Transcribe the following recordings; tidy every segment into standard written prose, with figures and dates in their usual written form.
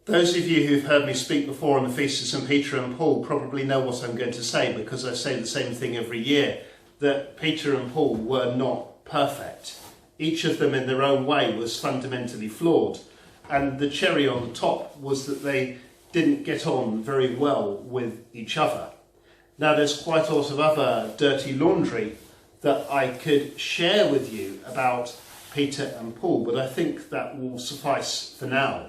Those of you who've heard me speak before on the Feast of St Peter and Paul probably know what I'm going to say, because I say the same thing every year, that Peter and Paul were not perfect. Each of them in their own way was fundamentally flawed, and the cherry on the top was that they didn't get on very well with each other. Now, there's quite a lot of other dirty laundry that I could share with you about Peter and Paul, but I think that will suffice for now.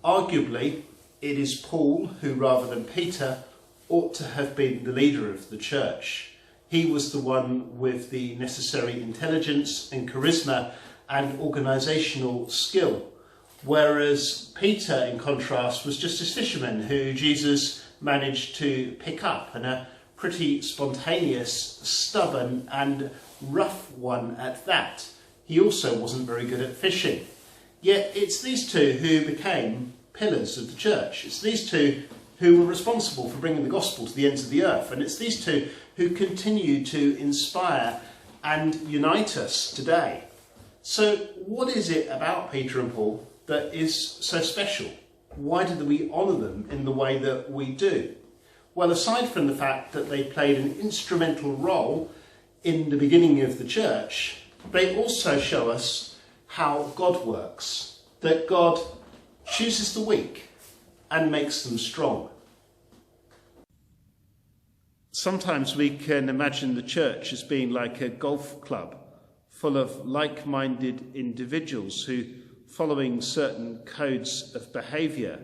Arguably, it is Paul who, rather than Peter, ought to have been the leader of the church. He was the one with the necessary intelligence and charisma and organisational skill, whereas Peter, in contrast, was just a fisherman who Jesus managed to pick up, and a pretty spontaneous, stubborn and rough one at that. He also wasn't very good at fishing. Yet it's these two who became pillars of the church. It's these two who were responsible for bringing the gospel to the ends of the earth. And it's these two who continue to inspire and unite us today. So what is it about Peter and Paul that is so special? Why do we honour them in the way that we do? Well, aside from the fact that they played an instrumental role in the beginning of the church, they also show us how God works, that God chooses the weak and makes them strong. Sometimes we can imagine the church as being like a golf club full of like-minded individuals who, following certain codes of behaviour,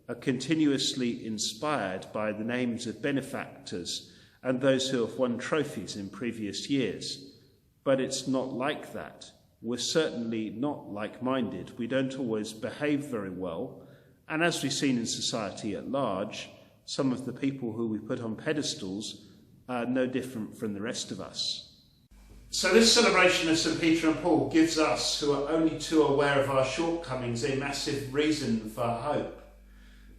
are continuously inspired by the names of benefactors and those who have won trophies in previous years. But it's not like that. We're certainly not like-minded. We don't always behave very well. And as we've seen in society at large, some of the people who we put on pedestals are no different from the rest of us. So this celebration of St Peter and Paul gives us, who are only too aware of our shortcomings, a massive reason for hope.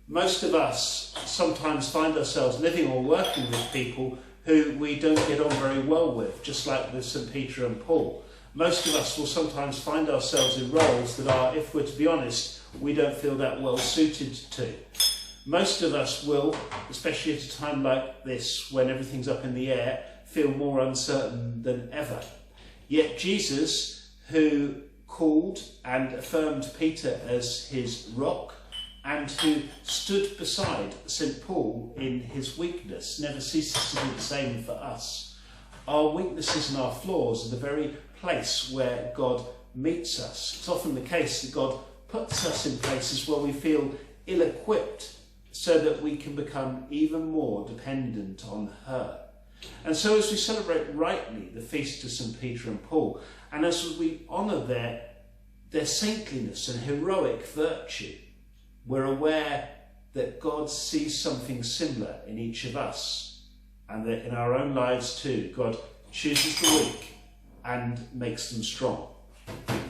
Most of us sometimes find ourselves living or working with people who we don't get on very well with, just like with St Peter and Paul. Most of us will sometimes find ourselves in roles that are, if we're to be honest, we don't feel that well suited to. Most of us will, especially at a time like this when everything's up in the air, feel more uncertain than ever. Yet Jesus, who called and affirmed Peter as his rock, and who stood beside St Paul in his weakness, never ceases to do the same for us. Our weaknesses and our flaws are the very place where God meets us. It's often the case that God puts us in places where we feel ill-equipped so that we can become even more dependent on her. And so as we celebrate rightly the Feast of St Peter and Paul, and as we honour their saintliness and heroic virtue, we're aware that God sees something similar in each of us, and that in our own lives too, God chooses the weak and makes them strong.